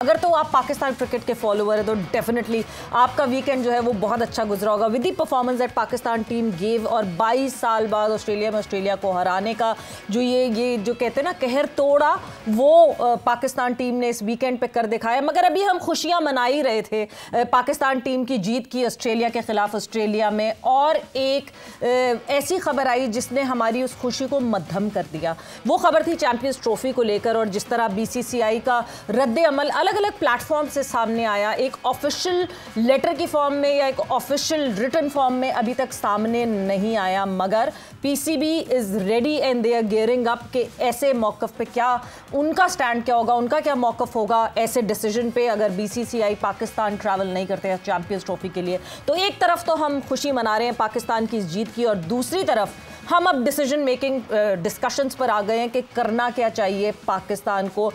अगर तो आप पाकिस्तान क्रिकेट के फॉलोअर है तो डेफिनेटली आपका वीकेंड जो है वो बहुत अच्छा गुजरा होगा with the performance that Pakistan team gave. और 22 साल बाद ऑस्ट्रेलिया में ऑस्ट्रेलिया को हराने का जो ये जो कहते हैं ना कहर तोड़ा, वो पाकिस्तान टीम ने इस वीकेंड पे कर दिखाया। मगर अभी हम खुशियां मना ही रहे थे पाकिस्तान टीम की जीत की ऑस्ट्रेलिया के खिलाफ ऑस्ट्रेलिया में, और एक ऐसी खबर आई जिसने हमारी उस खुशी को मद्धम कर दिया। वो खबर थी चैंपियंस ट्रॉफी को लेकर, और जिस तरह BCCI का रद्द अमल अलग अलग प्लेटफॉर्म से सामने आया, एक ऑफिशियल लेटर की फॉर्म में या एक ऑफिशियल रिटन फॉर्म में अभी तक सामने नहीं आया। मगर PCB is ready and they are gearing up कि ऐसे मौकफ पे क्या उनका स्टैंड क्या होगा, उनका क्या मौकफ होगा ऐसे डिसीजन पे अगर BCCI पाकिस्तान ट्रैवल नहीं करते हैं चैंपियंस ट्रॉफी के लिए। तो एक तरफ तो हम खुशी मना रहे हैं पाकिस्तान की इस जीत की, और दूसरी तरफ हम अब डिसीजन मेकिंग डिस्कशंस पर आ गए हैं कि करना क्या चाहिए पाकिस्तान को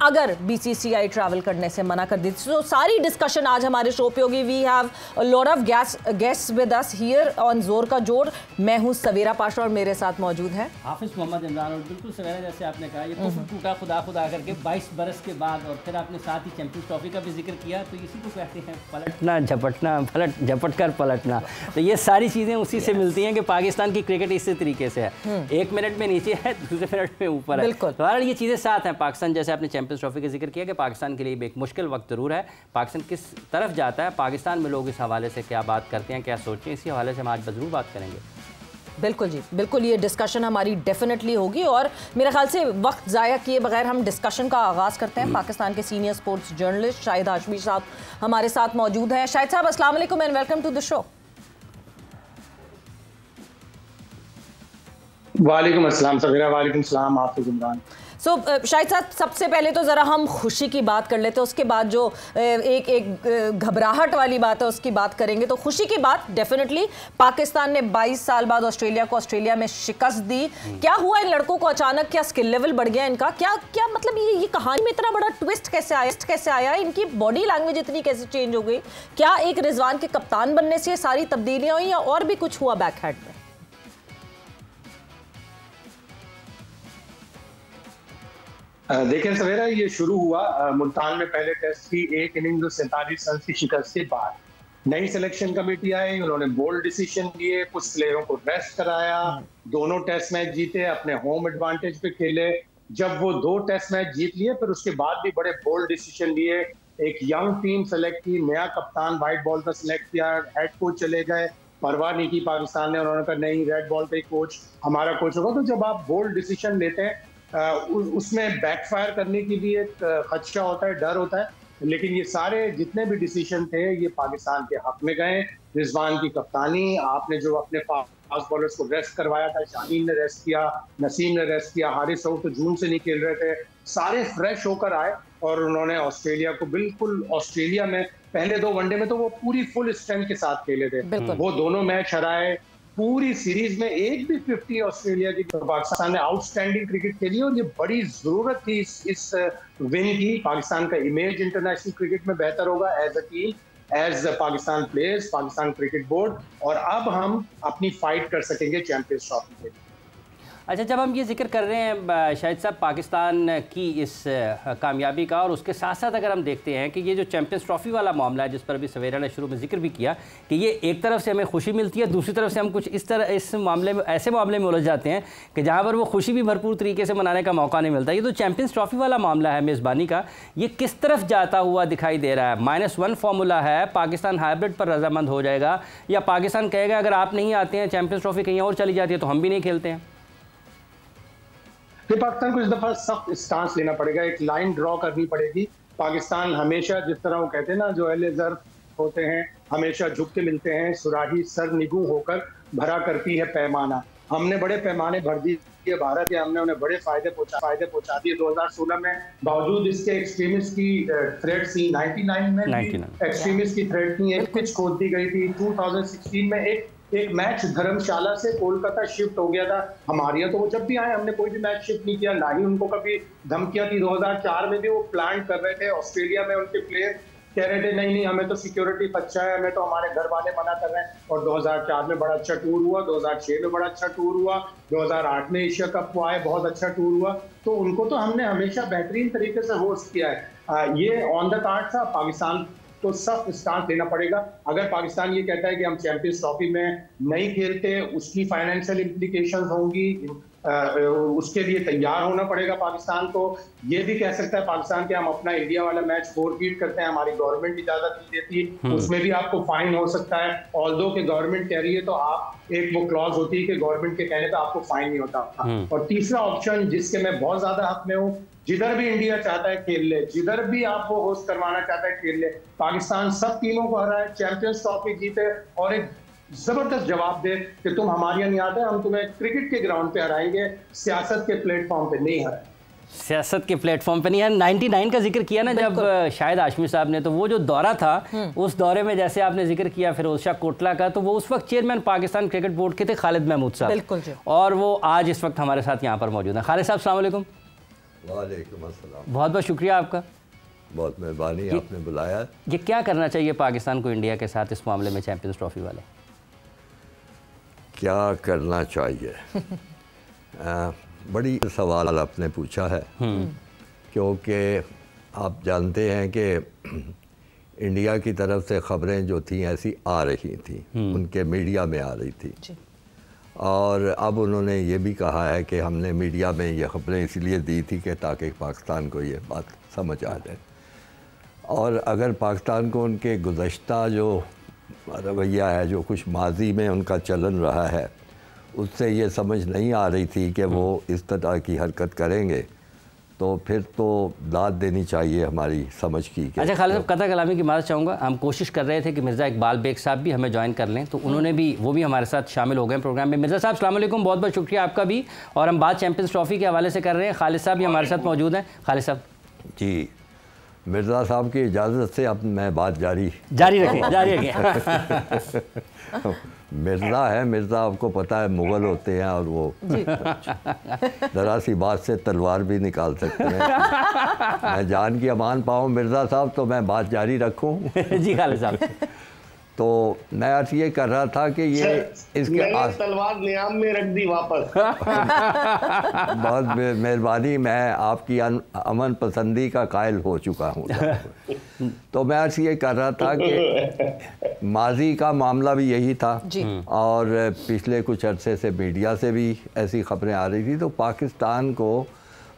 अगर BCCI ट्रैवल करने से मना कर दी। तो सारी डिस्कशन आज हमारे शो पे होगी। We have a lot of guests with us here on जोर का जोर। मैं हूं सवेरा पाशा और मेरे साथ मौजूद है हाफिज मोहम्मद इमरान। और बिल्कुल सवेरा जैसे आपने कहा, ये टूटा खुदा खुदा करके 22 बरस के बाद, और फिर आपने साथ ही चैंपियंस ट्रॉफी का भी जिक्र किया, तो इसी को कहते हैं पलटना झपटना, झपट कर पलटना। तो ये सारी चीज़ें उसी से मिलती हैं कि पाकिस्तान की क्रिकेट इसी तरीके से है, 1 मिनट में नीचे है, दूसरे मिनट में ऊपर है। तो ये चीज़ें साथ हैं। पाकिस्तान जैसे आपने चैंपियंस ट्रॉफी का जिक्र किया कि पाकिस्तान के लिए भी एक मुश्किल वक्त जरूर है। पाकिस्तान किस तरफ जाता है, पाकिस्तान में लोग इस हवाले से क्या बात करते हैं, क्या सोचते हैं, इसी हवाले से हम आज जरूर बात करेंगे। बिल्कुल जी, बिल्कुल ये डिस्कशन हमारी डेफिनेटली होगी। और मेरे ख्याल से वक्त ज़ाया किए बगैर हम डिस्कशन का आगाज़ करते हैं। पाकिस्तान के senior sports journalist Shahid Hashmi साहब हमारे साथ मौजूद हैं। शाहिद साहब, अस्सलाम वालेकुम and welcome to the show. वालेकुम अस्सलाम सवेरा। वालेकुम सलाम हाफिज इमरान। शाहिद साहब, सबसे पहले तो ज़रा हम खुशी की बात कर लेते हैं, उसके बाद जो एक घबराहट वाली बात है उसकी बात करेंगे। तो खुशी की बात डेफिनेटली पाकिस्तान ने 22 साल बाद ऑस्ट्रेलिया को ऑस्ट्रेलिया में शिकस्त दी। क्या हुआ इन लड़कों को अचानक, क्या स्किल लेवल बढ़ गया इनका, क्या मतलब ये कहानी में इतना बड़ा ट्विस्ट कैसे आया, इनकी बॉडी लैंग्वेज इतनी कैसे चेंज हो गई? क्या एक रिजवान के कप्तान बनने से सारी तब्दीलियाँ हुई या और भी कुछ हुआ बैक हैंड में? देखें सवेरा, ये शुरू हुआ मुल्तान में पहले टेस्ट की 1 इनिंग 47 रन की शिकस्त के बाद नई सिलेक्शन कमेटी आई, उन्होंने बोल्ड डिसीजन लिए, कुछ प्लेयरों को रेस्ट कराया, दोनों टेस्ट मैच जीते, अपने होम एडवांटेज पे खेले। जब वो 2 टेस्ट मैच जीत लिए, फिर उसके बाद भी बड़े बोल्ड डिसीजन लिए। एक यंग टीम सेलेक्ट की, नया कप्तान वाइट बॉल पर सिलेक्ट किया, हेड कोच चले गए, परवाह नहीं की पाकिस्तान ने, उन्होंने कहा नहीं, रेड बॉल पे कोच हमारा कोच होगा। तो जब आप बोल्ड डिसीजन लेते हैं उसमें बैकफायर करने की भी एक खदशा होता है, डर होता है। लेकिन ये सारे जितने भी डिसीजन थे ये पाकिस्तान के हक में गए। रिजवान की कप्तानी, आपने जो अपने फास्ट बॉलर्स को रेस्ट करवाया था, शाहीन ने रेस्ट किया, नसीम ने रेस्ट किया, हारिस रऊफ तो जून से नहीं खेल रहे थे, सारे फ्रेश होकर आए और उन्होंने ऑस्ट्रेलिया को बिल्कुल, ऑस्ट्रेलिया में पहले 2 वनडे में तो वो पूरी फुल स्ट्रेंथ के साथ खेले थे, वो दोनों मैच हराए। पूरी सीरीज में एक भी 50 ऑस्ट्रेलिया की, पाकिस्तान ने आउटस्टैंडिंग क्रिकेट खेली और ये बड़ी जरूरत थी इस विन की। पाकिस्तान का इमेज इंटरनेशनल क्रिकेट में बेहतर होगा as a team, as Pakistan players, Pakistan cricket board, और अब हम अपनी फाइट कर सकेंगे चैंपियंस ट्रॉफी के लिए। अच्छा, जब हम ये जिक्र कर रहे हैं शाहिद साहब पाकिस्तान की इस कामयाबी का, और उसके साथ साथ अगर हम देखते हैं कि ये जो चैंपियंस ट्रॉफी वाला मामला है जिस पर अभी सवेरा ने शुरू में जिक्र भी किया कि ये एक तरफ से हमें खुशी मिलती है, दूसरी तरफ से हम कुछ इस मामले में, ऐसे मामले में उलझ जाते हैं कि जहाँ पर वो खुशी भी भरपूर तरीके से मनाने का मौका नहीं मिलता। ये तो चैंपियंस ट्रॉफी वाला मामला है मेज़बानी का, ये किस तरफ जाता हुआ दिखाई दे रहा है? -1 फार्मूला है, पाकिस्तान हाइब्रिड पर रजामंद हो जाएगा, या पाकिस्तान कहेगा अगर आप नहीं आते हैं, चैंपियंस ट्रॉफी कहीं और चली जाती है तो हम भी नहीं खेलते हैं? पाकिस्तान को इस दफा सख्त स्टांस लेना पड़ेगा, एक लाइन ड्रॉ करनी पड़ेगी। पाकिस्तान हमेशा, जिस तरह वो कहते हैं ना, जो अहले ज़र्फ होते हैं हमेशा झुक के मिलते हैं, सुराही सर निगू होकर भरा करती है पैमाना। हमने बड़े पैमाने भर दिए भारत के, हमने उन्हें बड़े फायदे पहुंचा दिए। 2016 में बावजूद इसके एक्सट्रीमिस्ट की थ्रेट थी, 99 में एक्सट्रीमिस्ट की थ्रेट थी, एक पिच खोद दी गई थी। 2016 में एक मैच धर्मशाला से कोलकाता शिफ्ट हो गया था। हमारे यहाँ तो वो जब भी आए हमने कोई भी मैच शिफ्ट नहीं किया, ना ही उनको कभी धमकियां थी। 2004 में भी वो प्लान कर रहे थे, ऑस्ट्रेलिया में उनके प्लेयर कह रहे थे नहीं हमें तो सिक्योरिटी अच्छा है, हमें तो हमारे घर वाले मना कर रहे हैं। और 2004 में बड़ा अच्छा टूर हुआ, 2006 में बड़ा अच्छा टूर हुआ, 2008 में एशिया कप आए, बहुत अच्छा टूर हुआ। तो उनको तो हमने हमेशा बेहतरीन तरीके से होस्ट किया है। ये ऑन द कार्ड था। पाकिस्तान को सख्त स्टांस लेना पड़ेगा। अगर पाकिस्तान ये कहता है कि हम चैंपियंस ट्रॉफी में नहीं खेलते, उसकी फाइनेंशियल इम्प्लीकेशंस होंगी, उसके लिए तैयार होना पड़ेगा पाकिस्तान को। ये भी कह सकता है पाकिस्तान के हम अपना इंडिया वाला मैच फोरफीट करते हैं, हमारी गवर्नमेंट इजाजत नहीं देती, उसमें भी आपको फाइन हो सकता है। ऑल्दो के गवर्नमेंट कह रही है तो आप एक वो क्लॉज होती है कि गवर्नमेंट के कहने पर आपको फाइन नहीं होता। और तीसरा ऑप्शन जिसके मैं बहुत ज्यादा हक में हूँ, जिधर भी इंडिया चाहता है खेल ले, जिधर भी आपको होस्ट करवाना चाहता है खेल ले, पाकिस्तान सब टीमों को हराए, चैंपियंस ट्रॉफी जीते और एक जबरदस्त जवाब दे कि तुम हमारे यहाँ नहीं आते, हम तुम्हें क्रिकेट के ग्राउंड पे हराएंगे, सियासत के प्लेटफॉर्म पे नहीं हराएंगे। सियासत के प्लेटफॉर्म पे नहीं है। 99 का जिक्र किया ना जब शायद हाशमी साहब ने, तो वो जो दौरा था उस दौरे में जैसे आपने जिक्र किया फिरोज शाह कोटला का, तो वो उस वक्त चेयरमैन पाकिस्तान क्रिकेट बोर्ड के थे खालिद महमूद साहब, बिल्कुल जी। और वो आज इस वक्त हमारे साथ यहाँ पर मौजूद हैं। खालिद साहब अस्सलाम वालेकुम। वालेकुम अस्सलाम। बहुत बहुत शुक्रिया आपका, बहुत मेहरबानी, आपने बुलाया। ये क्या करना चाहिए पाकिस्तान को इंडिया के साथ इस मामले में, चैंपियंस ट्रॉफी वाले? क्या करना चाहिए? बड़ी सवाल आपने पूछा है, क्योंकि आप जानते हैं कि इंडिया की तरफ से ख़बरें जो थी ऐसी आ रही थी, उनके मीडिया में आ रही थी, और अब उन्होंने ये भी कहा है कि हमने मीडिया में ये ख़बरें इसलिए दी थी कि ताकि पाकिस्तान को ये बात समझ आ जाए। और अगर पाकिस्तान को उनके गुज़श्ता जो रवैया है, जो कुछ माजी में उनका चलन रहा है, उससे ये समझ नहीं आ रही थी कि वो इस तरह की हरकत करेंगे, तो फिर तो दाद देनी चाहिए हमारी समझ की। अच्छा खालिद साहब, कथा कलामी की मदद चाहूँगा। हम कोशिश कर रहे थे कि मिर्ज़ा इकबाल बेग साहब भी हमें ज्वाइन कर लें, तो उन्होंने भी, वो भी हमारे साथ शामिल हो गए प्रोग्राम में। मिर्ज़ा साहब अस्सलाम वालेकुम, बहुत बहुत शुक्रिया आपका भी। और हम बात चैंपियंस ट्रॉफी के हवाले से कर रहे हैं, खालिद साहब भी हमारे साथ मौजूद हैं। खालिद साहब जी, मिर्ज़ा साहब की इजाज़त से अब मैं बात जारी रखें। मिर्ज़ा है, मिर्ज़ा आपको पता है मुग़ल होते हैं, और वो ज़रा सी बात से तलवार भी निकाल सकते हैं। मैं जान की अमान पाऊँ मिर्ज़ा साहब, तो मैं बात जारी रखूँ। जी खालिद साहब। तो मैं अर्ज़ ये कर रहा था कि ये इसके तलवार नियाम में रख दी वापस। बहुत मेहरबानी, मैं आपकी अमन पसंदी का कायल हो चुका हूँ। तो मैं अर्ज़ ये कर रहा था कि माजी का मामला भी यही था, और पिछले कुछ अरसे से मीडिया से भी ऐसी ख़बरें आ रही थी। तो पाकिस्तान को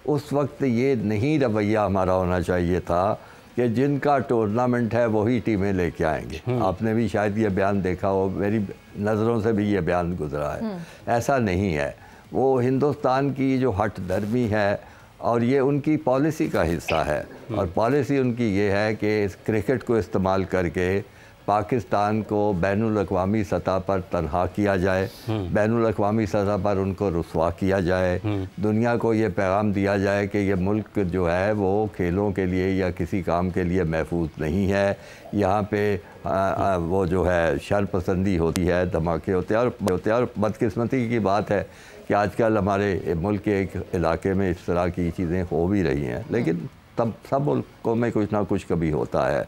उस वक्त ये नहीं रवैया हमारा होना चाहिए था कि जिनका टूर्नामेंट है वही टीमें लेके आएंगे। आपने भी शायद ये बयान देखा हो, मेरी नज़रों से भी ये बयान गुजरा है। ऐसा नहीं है, वो हिंदुस्तान की जो हट धर्मी है, और ये उनकी पॉलिसी का हिस्सा है। और पॉलिसी उनकी ये है कि इस क्रिकेट को इस्तेमाल करके पाकिस्तान को बैनुल अक़वामी सतह पर तनहा किया जाए, बैनुल अक़वामी सतह पर उनको रुस्वा किया जाए, दुनिया को ये पैगाम दिया जाए कि ये मुल्क जो है वो खेलों के लिए या किसी काम के लिए महफूज नहीं है, यहाँ पे वो जो है शरपसंदी होती है, धमाके होते हैं। और बदकिस्मती की बात है कि आजकल हमारे मुल्क के एक इलाके में इस तरह की चीज़ें हो भी रही हैं, लेकिन तब सब मुल्कों में कुछ ना कुछ कभी होता है।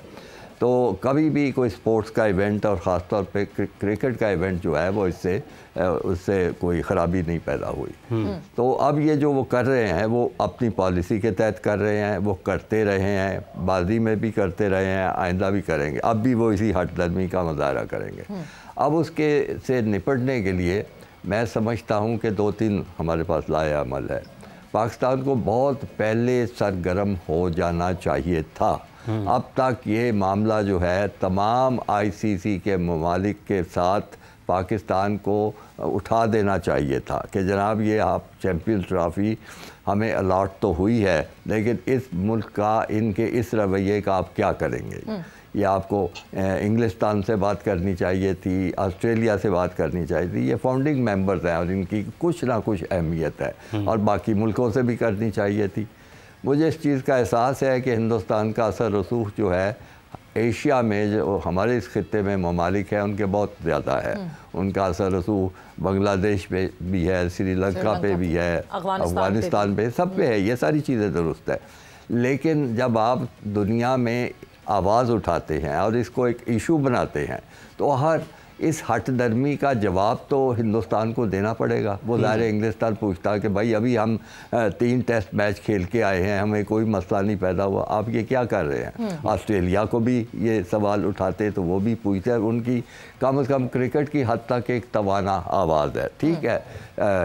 तो कभी भी कोई स्पोर्ट्स का इवेंट, और ख़ास तौर पे क्रिकेट का इवेंट जो है वो उससे कोई ख़राबी नहीं पैदा हुई। तो अब ये जो वो कर रहे हैं वो अपनी पॉलिसी के तहत कर रहे हैं, वो करते रहे हैं, बाजी में भी करते रहे हैं, आइंदा भी करेंगे, अब भी वो इसी हट दर्मी का मुजाहरा करेंगे। अब उसके से निपटने के लिए मैं समझता हूँ कि 2-3 हमारे पास लाया अमल है। पाकिस्तान को बहुत पहले सरगर्म हो जाना चाहिए था। अब तक ये मामला जो है तमाम आईसीसी के ममालिक के साथ पाकिस्तान को उठा देना चाहिए था कि जनाब ये आप चैम्पियंस ट्रॉफ़ी हमें अलॉट तो हुई है, लेकिन इस मुल्क का, इनके इस रवैये का आप क्या करेंगे। ये आपको इंग्लिस्तान से बात करनी चाहिए थी, ऑस्ट्रेलिया से बात करनी चाहिए थी। ये फाउंडिंग मेंबर्स हैं और इनकी कुछ ना कुछ अहमियत है, और बाकी मुल्कों से भी करनी चाहिए थी। मुझे इस चीज़ का एहसास है कि हिंदुस्तान का असर रसूख जो है एशिया में, जो हमारे इस खित्ते में ममालिक हैं, उनके बहुत ज़्यादा है। उनका असर रसूख बांग्लादेश पे भी है, श्रीलंका पे भी है, अफ़गानिस्तान पे, सब पे है। ये सारी चीज़ें दुरुस्त है, लेकिन जब आप दुनिया में आवाज़ उठाते हैं और इसको एक इशू बनाते हैं, तो हर इस हट दर्मी का जवाब तो हिंदुस्तान को देना पड़ेगा। वो ज़ाहिर इंग्लिस्तान पूछता है कि भाई अभी हम 3 टेस्ट मैच खेल के आए हैं, हमें कोई मसला नहीं पैदा हुआ, आप ये क्या कर रहे हैं। ऑस्ट्रेलिया को भी ये सवाल उठाते तो वो भी पूछते हैं। उनकी कम से कम क्रिकेट की हद तक एक तवाना आवाज़ है। ठीक है,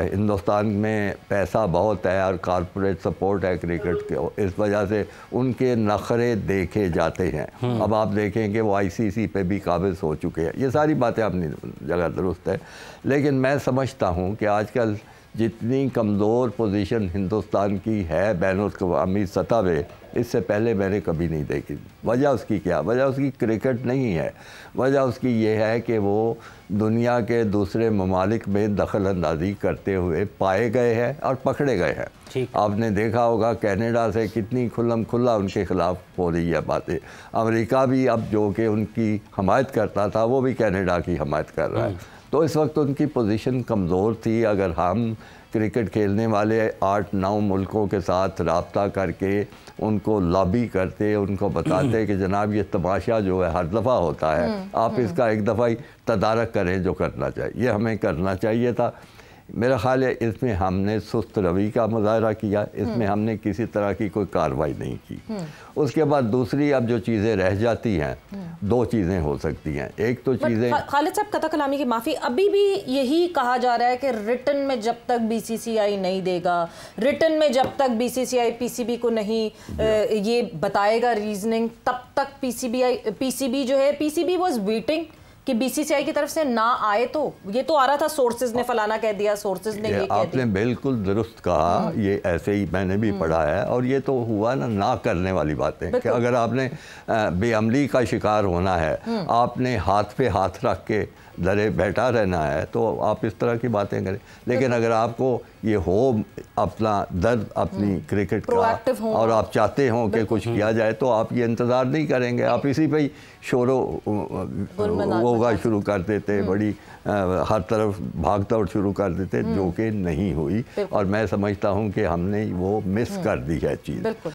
हिंदुस्तान में पैसा बहुत है और कॉरपोरेट सपोर्ट है क्रिकेट के, इस वजह से उनके नखरे देखे जाते हैं। अब आप देखें कि वो ICC पे भी काबिज हो चुके हैं। ये सारी बातें अपनी जगह दुरुस्त है, लेकिन मैं समझता हूँ कि आजकल जितनी कमज़ोर पोजीशन हिंदुस्तान की है बैनुल-अक़वामी सतह पे, इससे पहले मैंने कभी नहीं देखी। वजह उसकी क्या? वजह उसकी क्रिकेट नहीं है, वजह उसकी ये है कि वो दुनिया के दूसरे ममालिक में दखल अंदाजी करते हुए पाए गए हैं और पकड़े गए हैं। आपने देखा होगा कनाडा से कितनी खुल्लम खुल्ला उनके ख़िलाफ़ हो रही है बातें। अमेरिका भी अब जो कि उनकी हमायत करता था, वो भी कनाडा की हमायत कर रहा है। तो इस वक्त उनकी पोजीशन कमज़ोर थी। अगर हम क्रिकेट खेलने वाले 8-9 मुल्कों के साथ रब्ता करके उनको लॉबी करते, उनको बताते कि जनाब ये तमाशा जो है हर दफ़ा होता है, आप इसका एक दफ़ा ही तदारक करें जो करना चाहिए, ये हमें करना चाहिए था। मेरा ख्याल है इसमें हमने सुस्त रवि का मुजाहरा किया, इसमें हमने किसी तरह की कोई कार्रवाई नहीं की। उसके बाद दूसरी अब जो चीज़ें रह जाती हैं, 2 चीज़ें हो सकती हैं। एक तो चीज़ें खालिद साहब कथा कलामी की माफ़ी, अभी भी यही कहा जा रहा है कि रिटन में जब तक BCCI नहीं देगा, रिटन में जब तक BCCI PCB को नहीं ये बताएगा रीजनिंग, तब तक PCB जो है, PCB वाज वेटिंग कि BCCI की तरफ से ना आए। तो ये तो आ रहा था, सोर्सेज ने फलाना कह दिया, सोर्सेज ने ये कह दिया। आपने बिल्कुल दुरुस्त कहा, ये ऐसे ही मैंने भी पढ़ा है। और ये तो हुआ ना करने वाली बातें कि अगर आपने बेअमली का शिकार होना है, आपने हाथ पे हाथ रख के डरे बैठा रहना है, तो आप इस तरह की बातें करें। लेकिन अगर आपको ये हो अपना दर्द अपनी क्रिकेट का और आप चाहते हो कि कुछ किया जाए, तो आप ये इंतज़ार नहीं करेंगे, आप इसी पे ही शोरो होगा शुरू कर देते, बड़ी हर तरफ भाग दौड़ शुरू कर देते, जो कि नहीं हुई। और मैं समझता हूँ कि हमने वो मिस कर दी है चीज़।